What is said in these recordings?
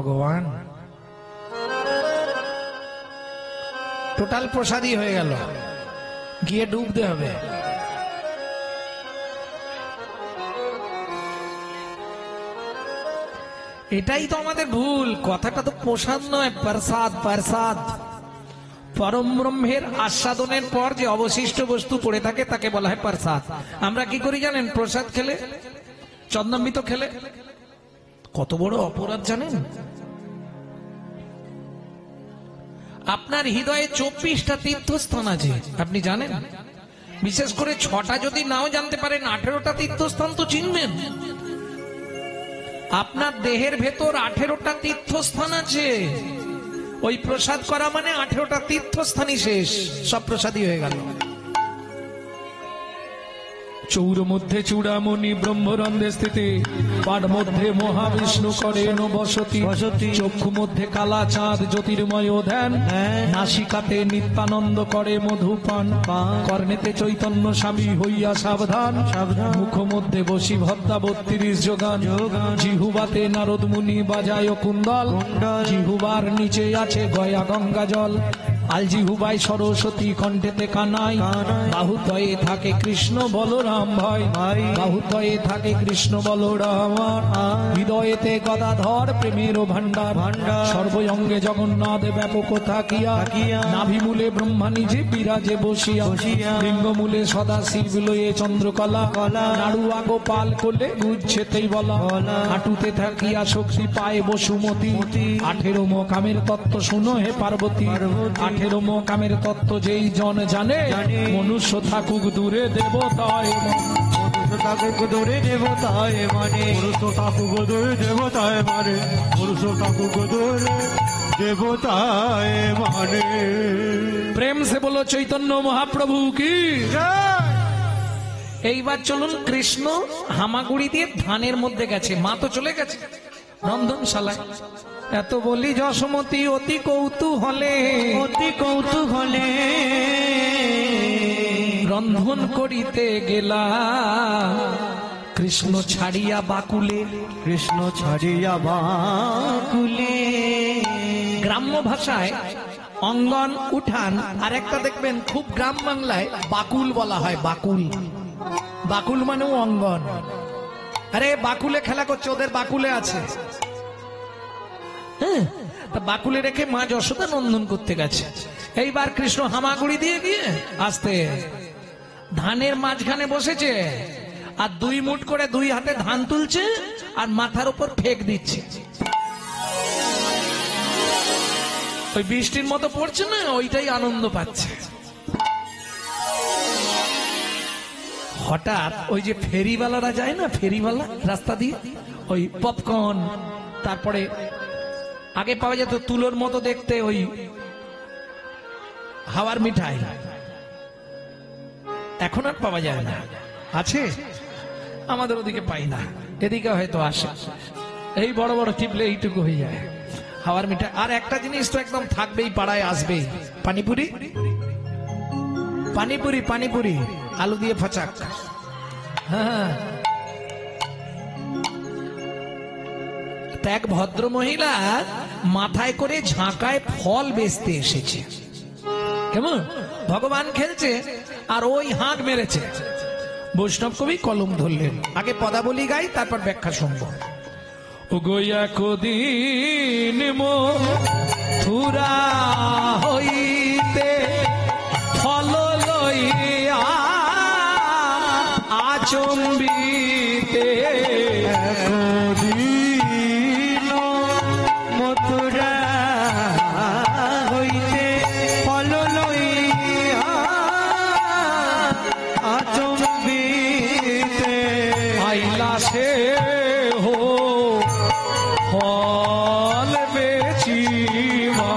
ভগবান, টোটাল প্রসাদী হয়ে গেল, গিয়ে ডুবতে হবে। এটাই তো আমাদের ভুল। কথাটা তো প্রসাদ নয়, প্রসাদ। প্রসাদ পরম ব্রহ্মের আস্বাদনের পর যে অবশিষ্ট বস্তু পড়ে থাকে তাকে বলা হয় প্রসাদ। আমরা কি করি জানেন? প্রসাদ খেলে, চন্দ্রামৃত খেলে কত বড় অপরাধ জানেন? আপনার হৃদয়ে 24টা তীর্থস্থান আছে, আপনি জানেন? বিশেষ করে 6টা যদি নাও জানতে পারেন, 18টা তীর্থস্থান তো চিনবেন। আপনার দেহের ভেতর 18টা তীর্থস্থান আছে। ওই প্রসাদ করা মানে 18টা তীর্থস্থানই শেষ, সব প্রসাদই হয়ে গেল। চৌর মধ্যে চূড়ামণি ব্রহ্মরন্ধে স্থিতি, পাঠ মধ্যে মহাবিষ্ণু করেন বসতি, চক্ষু মধ্যে কালা চাঁদ জ্যোতির্ময় ধ্যান, নাসিকাতে নিত্যানন্দ করে মধুপান, কর্ণেতে চৈতন্য স্বামী হইয়া সাবধান, মুখ মধ্যে বসি ভদ্রা 32 যোগান, জিহুবাতে নারদ মুনি বাজায় কুন্দল, জিহুবার নিচে আছে গয়া গঙ্গা জল, আলজিহুবাই সরস্বতী, কণ্ঠেতে কানাই, বাহুতয়ে থাকে কৃষ্ণ বলরাম ভাই, বাহুতয়ে থাকে কৃষ্ণ বলরাম, হৃদয়েতে গদাধর প্রেমের ভান্ডার, সর্বঙ্গে জগন্নাথ ব্যাপক থাকিয়া, নাভিমূলে ব্রহ্মা নিজে বিরাজে বসিয়া, লিঙ্গমূলে সদা শিব লয়ে চন্দ্রকলা, নাড়ুয়া গোপাল কোলে গুচ্ছেতেই বলা, হাঁটুতে থাকিয়া শক্তি পায় বসুমতী, 18 মোকামের তত্ত্ব শুনো হে পার্বতী, 18 মোকামের তত্ত্ব যেই জন জানে, মনুষ্য থাকুক দূরে দেবতায়, মনুষ্য থাকুক দূরে দেবতায় মানে, মনুষ্য থাকুক দূরে দেবতায় মানে, মনুষ্য থাকুক দূরে দেবতায় মানে। প্রেম সে বলো চৈতন্য মহাপ্রভু কি। এইবার চলুন, কৃষ্ণ হামাগুড়ি দিয়ে ধানের মধ্যে গেছে, মা তো চলে গেছে রন্ধনশালায়। এত বলি যশোমতী অতি কৌতূহলে, অতি কৌতূহলে রন্ধন করিতে গেলা, কৃষ্ণ ছাড়িয়া বাকুলে, কৃষ্ণ ছাড়িয়া বাকুলে। গ্রাম্য ভাষায় অঙ্গন উঠান, আর একটা দেখবেন খুব গ্রাম বাংলায় বাকুল বলা হয়। বাকুল, বাকুল মানেও অঙ্গন। আরে বাকুলে খেলা করছে, ওদের বাকুলে আছে। বাকুলে রেখে মা যশোদা নন্দন করতে গেছে। এইবার কৃষ্ণ হামাগুড়ি দিয়ে গিয়ে আস্তে ধানের মাঝখানে বসেছে, আর 2 মুঠ করে 2 হাতে ধান তুলছে, আর মাথার উপর ফেক দিচ্ছে। ওই বৃষ্টির মতো পড়ছে না, ওইটাই আনন্দ পাচ্ছে। হঠাৎ ওই যে ফেরিওয়ালারা যায় না, ফেরিওয়ালা রাস্তা দিয়ে, ওই পপকর্ন, তারপরে আগে পাওয়া যেত তুলোর মতো দেখতে ওই হাওয়ার মিঠাই, এখন আর পাওয়া যায় না। আছে আমাদের ওদিকে পাই না, এদিকে হয়তো আসে। এই বড় বড় টিপলে এইটুকু হয়ে যায় হাওয়ার মিঠাই। আর একটা জিনিস তো একদম থাকবেই, পাড়ায় আসবেই, পানিপুরি। পানিপুরি, পানিপুরি আলু দিয়ে ফাচাক। হ্যাঁ, এক ভদ্র মহিলা মাথায় করে ঝাঁকায় ফল বেচতে এসেছে। কেমন ভগবান খেলছে, আর ওই হাঁক মেরেছে। বৈষ্ণব কবি কলম ধরলেন, আগে পদাবলী গাই, তারপর ব্যাখ্যা শুনব। ও গোয়া কদিন মথুরা হইতে ফল লইয়া আচম্বিতে, মথুরা হইতে ফল লইয়া আচম্বিতে, আইলা সে হো ফল বেচিবা।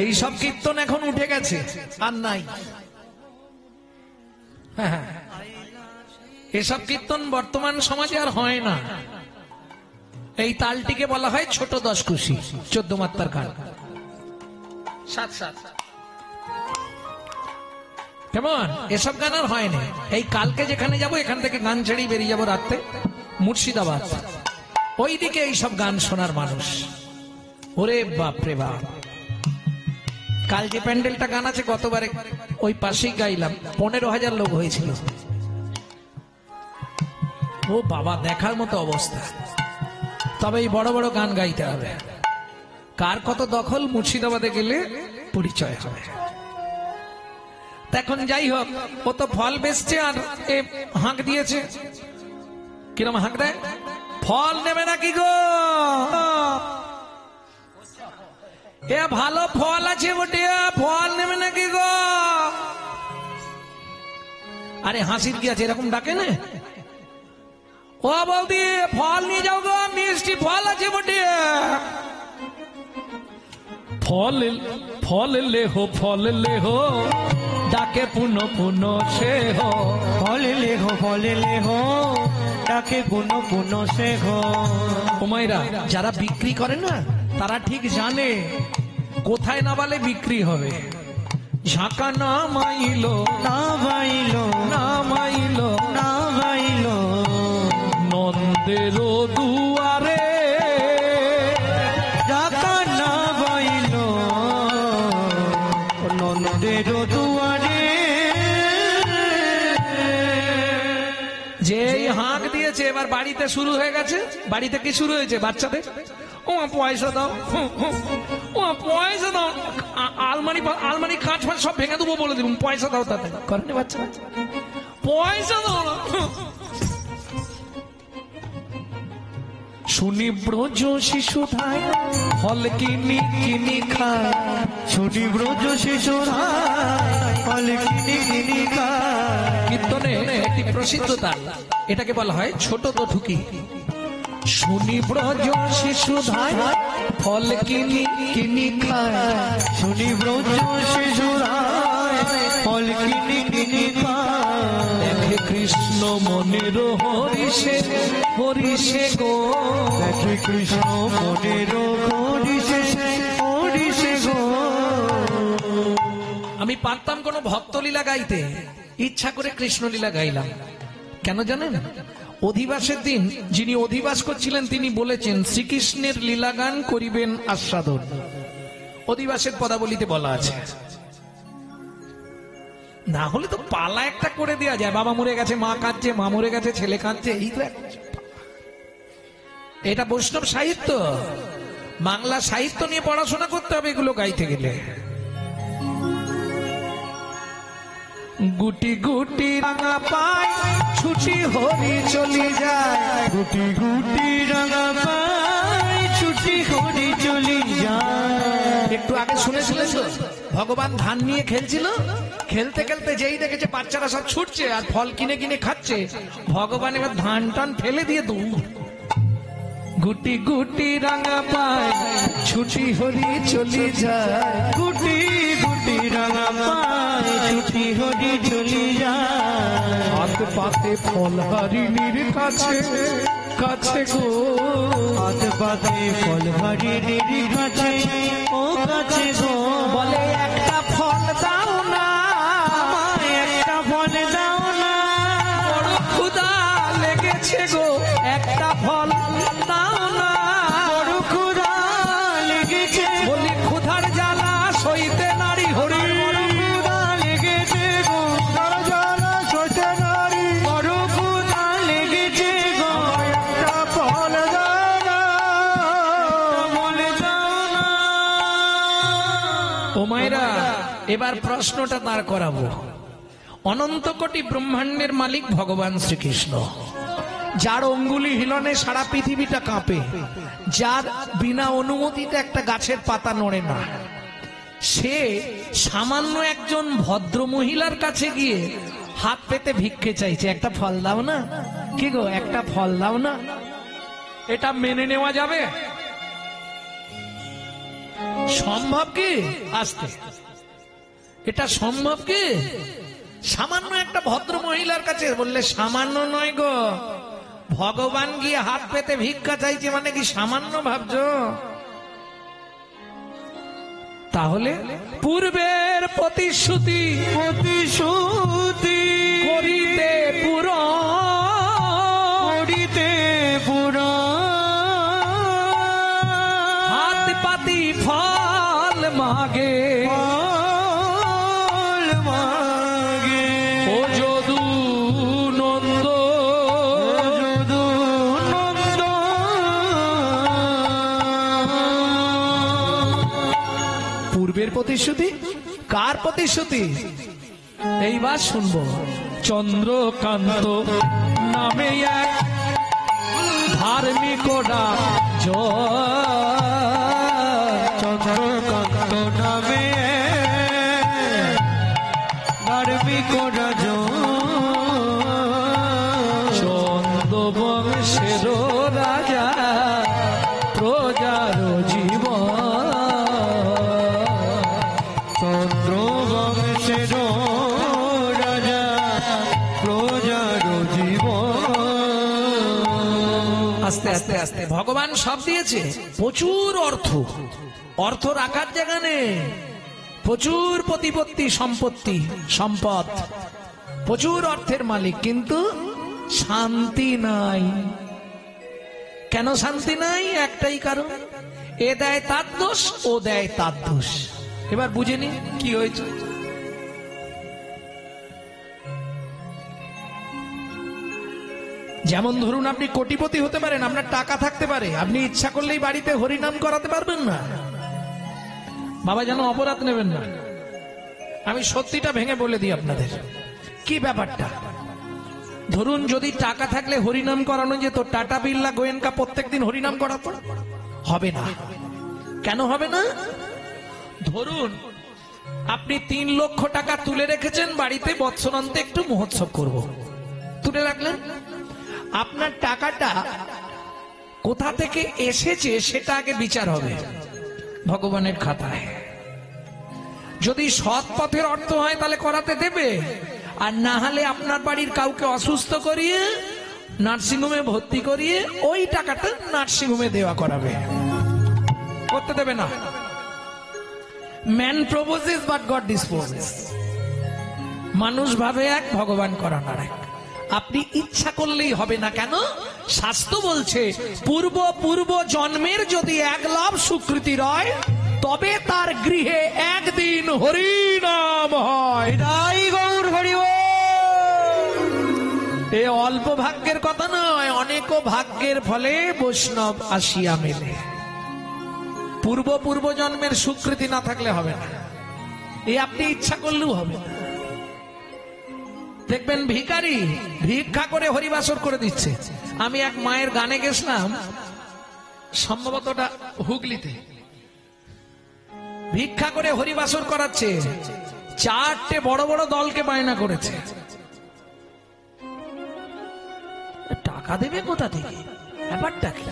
এই সব কীর্তন এখন উঠে গেছে, আর নাই। এসব কীর্তন বর্তমান সমাজে আর হয় না। এই তালটিকে বলা হয় ছোট 10 খুশি, 14 মাত্রার গান। 7-7 কেমন, এসব গান আর হয় না। এই কালকে যেখানে যাব, এখান থেকে গান ছেড়েই বেরিয়ে যাবো রাত্রে মুর্শিদাবাদ। ওইদিকে এইসব গান শোনার মানুষ। ওরে বাপ রে বাপ, কাল যে প্যান্ডেলটা গান আছে গতবারে ওই পাশেই গাইলাম, 15,000 লোক হয়েছিল। ও বাবা, দেখার মতো অবস্থা। তবে এই বড় বড় গান গাইতে হবে। কার কত দখল মুর্শিদাবাদে গেলে পরিচয় হবে। এখন যাই হোক, ও তো ফল বেচছে আর এ হাঁক দিয়েছে। কিরম হাঁক দেয়? ফল নেবে নাকি গো? এ ভালো ফল আছে বটে, ফল নেবে নাকি গো? আরে হাসির কি আছে, এরকম ডাকে না? ও বৌদি, ফল নিয়ে যাও গো, মিষ্টি ফল আছে বটে। ফল ফল লে হো, ফল লে হো, ডাকে পুনো পুনো সে হো। ফল লে হো, ফল লে হো, ডাকে পুনো পুনো সে হো। ওমাইরা, যারা বিক্রি করে না তারা ঠিক জানে কোথায় না বলে বিক্রি হবে। ঝাঁকা না মাইলো, না বাইলো, না মাইলো, না বাইলো, নন্দের দুয়ারে ডাকা না বাইলো, নন্দের দুয়ারে। যে হাঁক দিয়েছে এবার বাড়িতে শুরু হয়ে গেছে। বাড়িতে কি শুরু হয়েছে? বাচ্চাদের ও পয়সা দাও, ও পয়সা দাও, আলমারি আলমারি কাঁচ ফাঁচ সব ভেঙে দেবো বলে দিব, পয়সা দাও। তাতে করেনি বাচ্চা, পয়সা দাও না। শুনি ব্রজ শিশু ধায় ফল কিনি কিনি খায়। শুনি ব্রজ শিশুরা ফল কিনি কিনি খায়। কীর্তনে একটি প্রসিদ্ধ তাল, এটাকে বলা হয় ছোট দঠুকি। শুনি ব্রজ শিশু ধায় ফল কিনি কিনি খায়। শুনি ব্রজ শিশুরা ফল কিনি কিনি খায়। দেখে কৃষ্ণ মনের হরিষে হরিষে গো। দেখে কৃষ্ণ মনের হরিষে হরিষে গো। আমি পারতাম কোন ভক্তলীলা গাইতে, ইচ্ছা করে কৃষ্ণলীলা গাইলাম। কেন জানেন? অধিবাসের দিন যিনি অধিবাস করছিলেন তিনি বলেছেন শ্রীকৃষ্ণের লীলাগান করিবেন আস্বাদন। অধিবাসের পদাবলিতে বলা আছে। না হলে তো পালা একটা করে দেওয়া যায়, বাবা মরে গেছে মা কাঁদছে, মা মরে গেছে ছেলে কাঁদছে, এই তো এটা বৈষ্ণব সাহিত্য। বাংলা সাহিত্য নিয়ে পড়াশোনা করতে হবে এগুলো গাইতে গেলে। গুটি গুটি রাঙা পায় ছুটি হরি চলি যায়। গুটি গুটি রাঙা পায় ছুটি হরি চলি যায়। একটু আগে শুনেছিলেন তো, ভগবান ধান নিয়ে খেলছিল, খেলতে খেলতে যেই দেখেছে বাচ্চারা সব ছুটছে আর ফল কিনে কিনে খাচ্ছে, ভগবান এবার ধান টান ফেলে দিয়ে দৌড়। গুটি গুটি রাঙা পায় ছুটি হরি চলি যায়। গুটি গুটি রাঙা পায় ছুটি হরি চলি যায়। হাত পাতে ফল হারিণীর কাছে কাছে গো। হাত পাতে ফল হারিণীর কাছে ও কাছে গো। বলে একটা ফল দাও না, আমায় একটা ফল দাও না। বড় ক্ষুধা লেগেছে গো, একটা ফল দাও না। বড় ক্ষুধা লেগেছে। বলি ক্ষুধার জ্বালা সইতে নারী হরি। বড় ক্ষুধা লেগেছে গো, বড় জ্বালা সইতে নারী। বড় ক্ষুধা লেগেছে গো, একটা ফল দাও না, ফল দাও না। ও মায়েরা, এবার প্রশ্নটা তার করাবো। অনন্ত কোটি ব্রহ্মাণ্ডের মালিক ভগবান শ্রীকৃষ্ণ, যার অঙ্গুলি হিলনে সারা পৃথিবীটা কাঁপে, যার বিনা অনুমতিতে একটা গাছের পাতা নড়ে না, সে সামান্য একজন ভদ্র মহিলার কাছে গিয়ে হাত পেতে ভিক্ষে চাইছে, একটা ফল দাও না। কি গো, একটা ফল দাও না? এটা মেনে নেওয়া যাবে? সম্ভব কি? আসতে, এটা সম্ভব কি? সামান্য একটা ভদ্র মহিলার কাছে বললে সামান্য নয় গো, ভগবান গিয়ে হাত পেতে ভিক্ষা চাইছে মানে কি সামান্য ভাবছো? তাহলে পূর্বের প্রতিশ্রুতি প্রতিশ্রুতি করিতে পুরো, করিতে পুরো, প্রতিশ্রুতি? কার প্রতিশ্রুতি? এইবার শুনবো। চন্দ্রকান্ত নামে এক ধার্মিক রাজ, চন্দ্রকান্ত নামে ধার্মিক রাজ, চন্দ্রবংশের রাজা প্রজার জীবন, চন্দ্রবংশের রাজা প্রজার জীবন। আস্তে আস্তে আস্তে ভগবান সব দিয়েছে, প্রচুর অর্থ, অর্থ রাখার জায়গা নেই, প্রচুর প্রতিপত্তি, সম্পত্তি, সম্পদ, প্রচুর অর্থের মালিক, কিন্তু শান্তি নাই। কেন শান্তি নাই? একটাই কারণ, এ দেয় তার দোষ, ও দেয় তার দোষ। এবার বুঝেনি কি হয়েছে। যেমন ধরুন আপনি কোটিপতি হতে পারেন, আপনার টাকা থাকতে পারে, আপনি ইচ্ছা করলেই বাড়িতে হরিনাম করাতে পারবেন না। বাবা যেন অপরাধ নেবেন না, আমি সত্যিটা ভেঙে বলে দিই আপনাদের কি ব্যাপারটা। ধরুন যদি টাকা থাকলে হরিনাম করানো যেত, টাটা বিড়লা গোয়েঙ্কা প্রত্যেকদিন হরিনাম করাতো? হবে না। কেন হবে না? ধরুন আপনি 3 লক্ষ টাকা তুলে রেখেছেন বাড়িতে, বৎসরান্তে একটু মহোৎসব করব, তুলে রাখলেন। আপনার টাকাটা কোথা থেকে এসেছে সেটা আগে বিচার হবে ভগবানের খাতায়। যদি সৎ পথের অর্থ হয় তাহলে করাতে দেবে, আর না হলে আপনার বাড়ির কাউকে অসুস্থ করিয়ে নার্সিংহোমে ভর্তি করিয়ে ওই টাকাটা নার্সিংহোমে দেওয়া করাবে, করতে দেবে না। Man proposes but god disposes. মানুষ ভাবে এক, ভগবান করান আর এক। আপনি ইচ্ছা করলেই হবে না। কেন? শাস্ত্র বলছে পূর্ব জন্মের যদি 1 লাভ স্বীকৃতি রয়, তবে তার গৃহে একদিন হরিনাম হয়। তাই গৌর হরি বল। এ অল্প ভাগ্যের কথা নয়, অনেক ভাগ্যের ফলে বৈষ্ণব আসিয়া মেলে। পূর্ব জন্মের স্বীকৃতি না থাকলে হবে না, এ আপনি ইচ্ছা করলেও হবে না। দেখবেন ভিখারি ভিক্ষা করে হরিবাসর করে দিচ্ছে। আমি এক মায়ের গানে গেছিলাম, সম্ভবত ওটা হুগলিতে, ভিক্ষা করে হরিবাসর করাচ্ছে, 4টে বড় বড় দলকে বায়না করেছে। টাকা দেবে কোথা থেকে, ব্যাপারটা কি?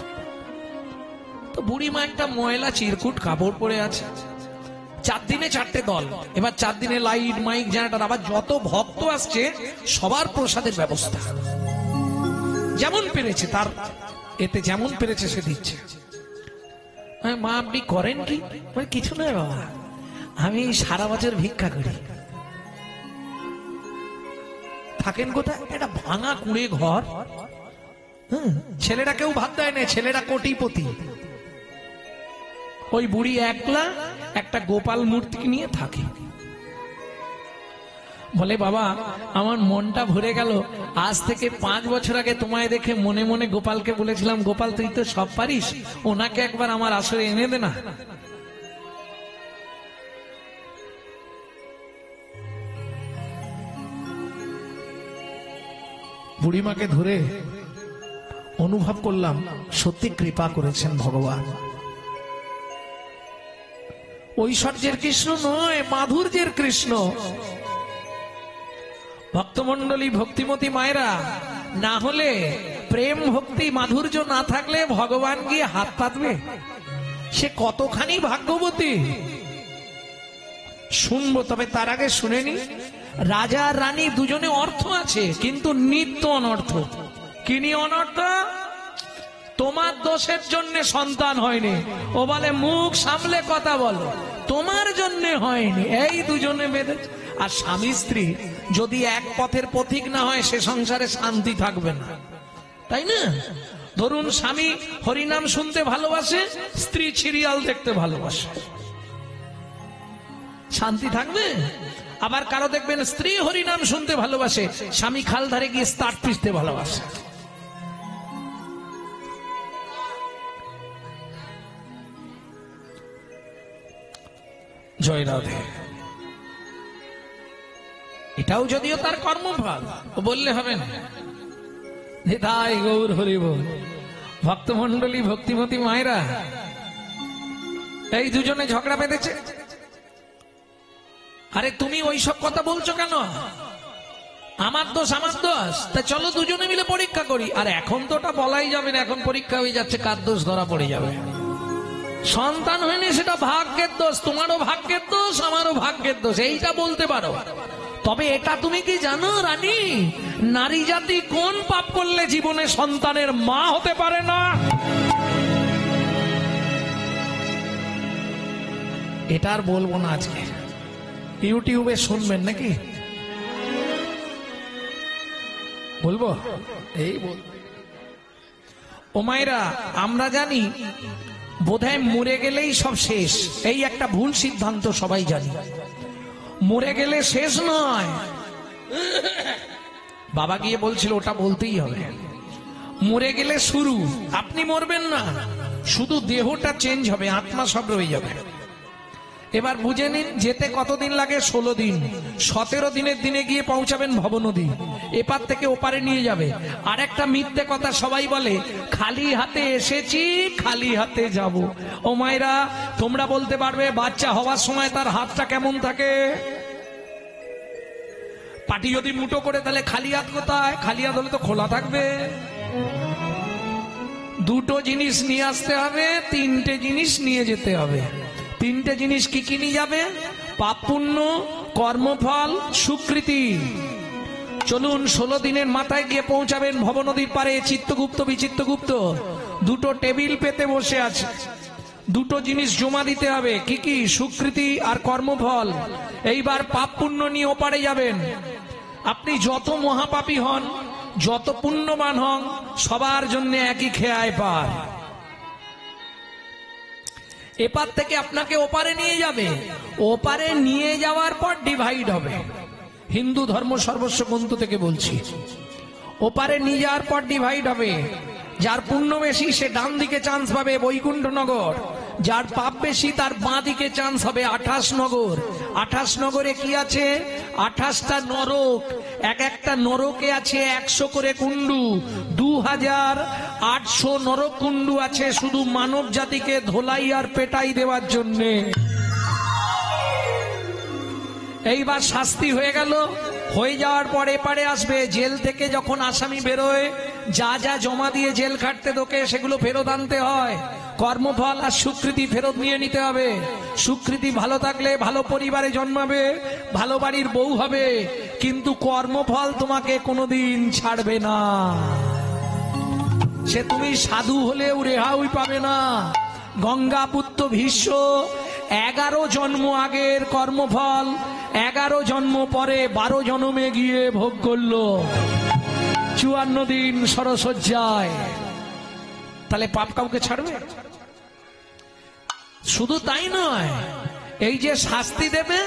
তো বুড়িমা একটা ময়লা চিরকুট কাপড় পরে আছে, 4 দিনে 4টে দল। এবার 4 দিনে লাইট মাইক জেনারেটর, আবার যত ভক্ত আসছে সবার প্রসাদের ব্যবস্থা, যেমন পেরেছে তার এতে যেমন পেরেছে সে দিচ্ছে। মা আপনি করেন কি? কিছু নয় বাবা, আমি সারা বছর ভিক্ষা করি। থাকেন কোথায়? একটা ভাঙা কুঁড়ে ঘর, ছেলেরা কেউ ভাত দেয় না, ছেলেরা কোটিপতি। ওই বুড়ি একলা একটা গোপাল মূর্তি নিয়ে থাকে। বলে বাবা আমার মনটা ভরে গেল, আজ থেকে 5 বছর আগে তোমায় দেখে মনে মনে গোপালকে বলেছিলাম, গোপাল তুই তো সব পারিস, ওনাকে একবার আমার আসরে এনে দে না। বুড়িমাকে ধরে অনুভব করলাম সত্যি কৃপা করেছেন ভগবান। ঐশ্বর্যের কৃষ্ণ নয়, মাধুর্যের কৃষ্ণ। ভক্তমন্ডলী, ভক্তিমতী মায়েরা, না হলে প্রেম ভক্তি মাধুর্য না থাকলে ভগবান গিয়ে হাত পাতবে? সে কতখানি ভাগ্যবতী শুনবো, তবে তার আগে শুনে নি। রাজা আর রানী দুজনে অর্থ আছে, কিন্তু নিত্য অনর্থ। কি নিয়ে অনর্থ? তোমার দোষের জন্য সন্তান হয়নি, ও বলে মুখ সামলে কথা বলো, তোমার জন্য হয়নি, এই দুজনে বেঁধে। আর স্বামী স্ত্রী যদি এক পথের পথিক না হয়, সে সংসারে শান্তি থাকবে না, তাই না? ধরুন স্বামী হরিনাম শুনতে ভালোবাসে, স্ত্রী সিরিয়াল দেখতে ভালোবাসে, শান্তি থাকবে? আবার কারো দেখবেন স্ত্রী হরিনাম শুনতে ভালোবাসে, স্বামী খাল ধারে গিয়ে স্টার্ট পিষতে ভালোবাসে। জয় রাধে। এটাও যদিও তার কর্মফল, ও বললে হবে না। নিতাই গৌর হরি বল। ভক্তমন্ডলী, ভক্তিমতী মায়েরা, এই দুজনে ঝগড়া বেঁধেছে। আরে তুমি ওইসব কথা বলছো কেন? আমার দোষ, আমার দোষ। তা চলো দুজনে মিলে পরীক্ষা করি। আর এখন তো ওটা বলাই যাবে না, এখন পরীক্ষা হয়ে যাচ্ছে, কার দোষ ধরা পড়ে যাবে। সন্তান হয়নি সেটা ভাগ্যের দোষ, তোমারও ভাগ্যের দোষ, আমারও ভাগ্যের দোষ, এইটা বলতে পারো। তবে এটা তুমি কি জানো রানী, নারী জাতি কোন পাপ করলে জীবনে সন্তানের মা হতে পারে না? এটা আর বলবো না আজকে, ইউটিউবে শুনবেন নাকি? বলবো? এই বল। ও মায়েরা, আমরা জানি বোধহয় মরে গেলেই সব শেষ, এই একটা ভুল সিদ্ধান্ত সবাই জানি। মরে গেলে শেষ নয়। বাবা গিয়ে বলছিল ওটা বলতেই হবে। মরে গেলে শুরু। আপনি মরবেন না, শুধু দেহটা চেঞ্জ হবে, আত্মা সব রয়ে যাবে। এবার বুঝে নিন, যেতে কতদিন লাগে? 16 দিন। 17 দিনের দিনে গিয়ে পৌঁছাবেন ভবনদী, এপার থেকে ওপারে নিয়ে যাবে। আর একটা মিথ্যে কথা সবাই বলে, খালি হাতে এসেছি খালি হাতে যাব। ও মায়েরা, তোমরা বলতে পারবে বাচ্চা হওয়ার সময় তার হাতটা কেমন থাকে? পাটি যদি মুঠো করে, তাহলে খালি হাত কোথায়? খালি হাত হলে তো খোলা থাকবে। দুটো জিনিস নিয়ে আসতে হবে, তিনটে জিনিস নিয়ে যেতে হবে। তিনটে জিনিস কি কি নিয়ে যাবে? পাপ পুণ্য, কর্মফল, স্বীকৃতি। চলুন 16 দিনের মাথায় গিয়ে পৌঁছাবেন ভবনদীর পারে। চিত্তগুপ্ত বিচিত্রগুপ্ত দুটো টেবিল পেতে বসে আছে। দুটো জিনিস জমা দিতে হবে। কি কি? স্বীকৃতি আর কর্মফল। এইবার পাপ পুণ্য নিয়ে ওপারে যাবেন। আপনি যত মহাপাপী হন, যত পুণ্যবান হন, সবার জন্য একই খেয়ায় পার। এপার থেকে আপনাকে ওপারে নিয়ে যাবে। ওপারে নিয়ে যাওয়ার পর ডিভাইড হবে। হিন্দু ধর্ম সর্বস্ব গ্রন্থ থেকে বলছি। ওপারে নিয়ে যাওয়ার পর ডিভাইড হবে। যার পুণ্য বেশি সে ডান দিকে চান্স পাবে, বৈকুণ্ঠনগর। যার পাপ বেশি তার বাঁ দিকে চান্স হবে, 28 নগর। 28 নগরে কি আছে? 28টা নরক। এক একটা নরকে আছে 100 করে কুণ্ডু। 2800 নরক কুণ্ডু আছে শুধু মানব জাতিকে ধোলাই আর পেটাই দেওয়ার জন্যে। এইবার শাস্তি হয়ে গেল। হয়ে যাওয়ার পর এপারে আসবে। জেল থেকে যখন আসামি বেরোয়, যা যা জমা দিয়ে জেল খাটতে ঢোকে সেগুলো ফেরত আনতে হয়। কর্মফল আর স্বীকৃতি ফেরত নিয়ে নিতে হবে। স্বীকৃতি ভালো থাকলে ভালো পরিবারে জন্মাবে, ভালো বাড়ির বউ হবে, কিন্তু কর্মফল তোমাকে কোনোদিন ছাড়বে না। সে তুমি সাধু হলেও রেহাই পাবে না। গঙ্গাপুত্র ভীষ্ম 11 জন্ম আগের কর্মফল 11 জন্ম পরে 12 জন্মে গিয়ে ভোগ করলো। 54 দিন সরসজ্জায়। তাহলে পাপ কাউকে ছাড়বে? শুধু তাই নয়, এই যে শাস্তি দেবে,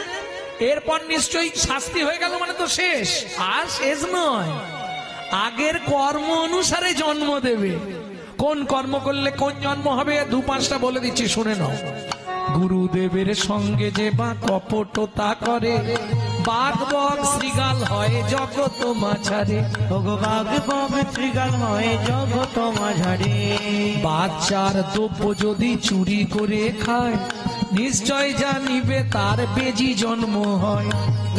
এরপর নিশ্চয়ই শাস্তি হয়ে গেল মানে তো শেষ। আর শেষ নয়, আগের কর্ম অনুসারে জন্ম দেবে। কোন কর্ম করলে কোন জন্ম হবে 2-5টা বলে দিচ্ছি, শুনে নাও। গুরুদেবের সঙ্গে যে বা কপটতা করে, বাঘ বক শ্রীগাল হয় জগত মাঝারে। বাঘ বক শ্রীগাল হয় জগত মাঝারে। বাচ্চার দ্রব্য যদি চুরি করে খায়, নিশ্চয় জানিবে তার বেজি জন্ম হয়।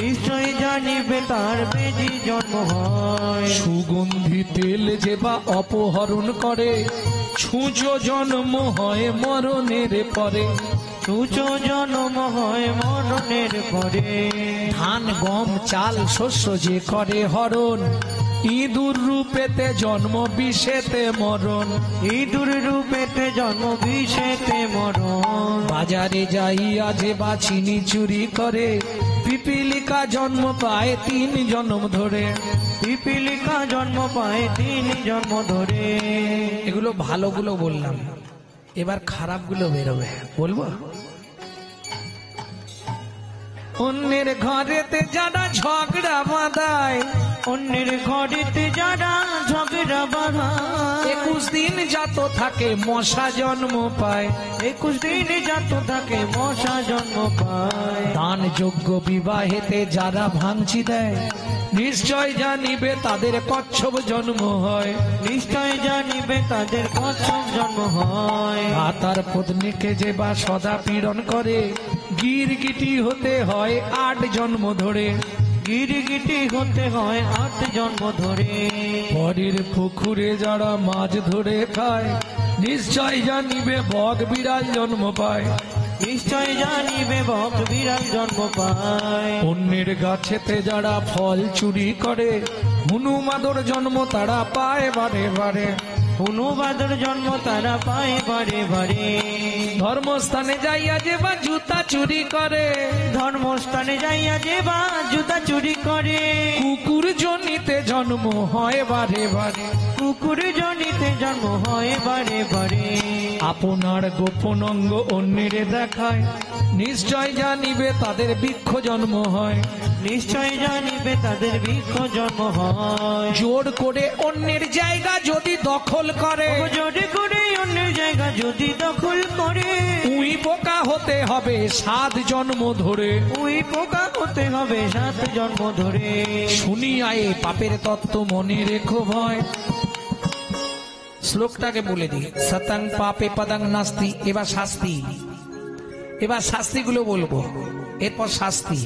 নিশ্চয় জানিবে তার বেজি জন্ম হয়। সুগন্ধি তেল যে বা অপহরণ করে, ছুঁচো জন্ম হয় মরণের পরে। ছুঁচো জন্ম হয় মরণের পরে। ধান গম চাল শস্য যে করে হরণ, ইঁদুর রূপেতে জন্ম বিষেতে মরণ। ইঁদুর রূপেতে জন্ম বিষেতে মরণ। বাজারে যাইয়া যে বা চিনি চুরি করে, পিপিলিকা জন্ম পায় 3 জন্ম ধরে। পিপিলিকা জন্ম পায় 3 জন্ম ধরে। এগুলো ভালোগুলো বললাম, এবার খারাপগুলো বেরোবে। বলবো? অন্যের ঘরেতে যারা ঝগড়া বাঁধায়, অন্যের ঘরেতে যারা ঝগড়া পাপেরা বাধা 21 দিন জাত থাকে মশা জন্ম পায় 21 দিন জাত থাকে মশা জন্ম পায় দান যোগ্য বিবাহেতে যারা ভাঙচি দেয় নিশ্চয় জানিবে তাদের কচ্ছপ জন্ম হয় নিশ্চয় জানিবে তাদের কচ্ছপ জন্ম হয় তার পত্নীকে যে বা সদা পীড়ন করে গিরগিটি হতে হয় 8 জন্ম ধরে গিরগিটি হতে হয় 8 জন্ম ধরে পরের পুকুরে যারা মাছ ধরে খায় নিশ্চয় জানিবে বক বিড়াল জন্ম পায় নিশ্চয় জানিবে বক বিড়াল জন্ম পায় অন্যের গাছেতে যারা ফল চুরি করে হনুমাদর জন্ম তারা পায় বারে বারে হনুবাদর জন্ম তারা পায় বারে বারে ধর্মস্থানে যাইয়া যে বা জুতা চুরি করে ধর্মস্থানে যাইয়া যে বা জুতা চুরি করে কুকুর জনিতে জন্ম হয় বারে বারে কুকুর জনিতে জন্ম হয় বারে বারে আপনার গোপন অঙ্গ অন্যের দেখায় নিশ্চয় জানিবে তাদের বৃক্ষ জন্ম হয় নিশ্চয় জানিবে তাদের বৃক্ষ জন্ম হয় জোর করে অন্যের জায়গা যদি দখল করে জোরে করে অন্য জায়গা যদি দখল করে উই পোকা হতে হবে 7 জন্ম ধরে ওই পোকা হতে হবে 7 জন্ম ধরে শুনিয়ায় পাপের তত্ত্ব মনে রেখো ভয় শ্লোকটাকে বলে দিই সতং পাপে পদং নাস্তি এবার শাস্তিগুলো বলবো এরপর শাস্তি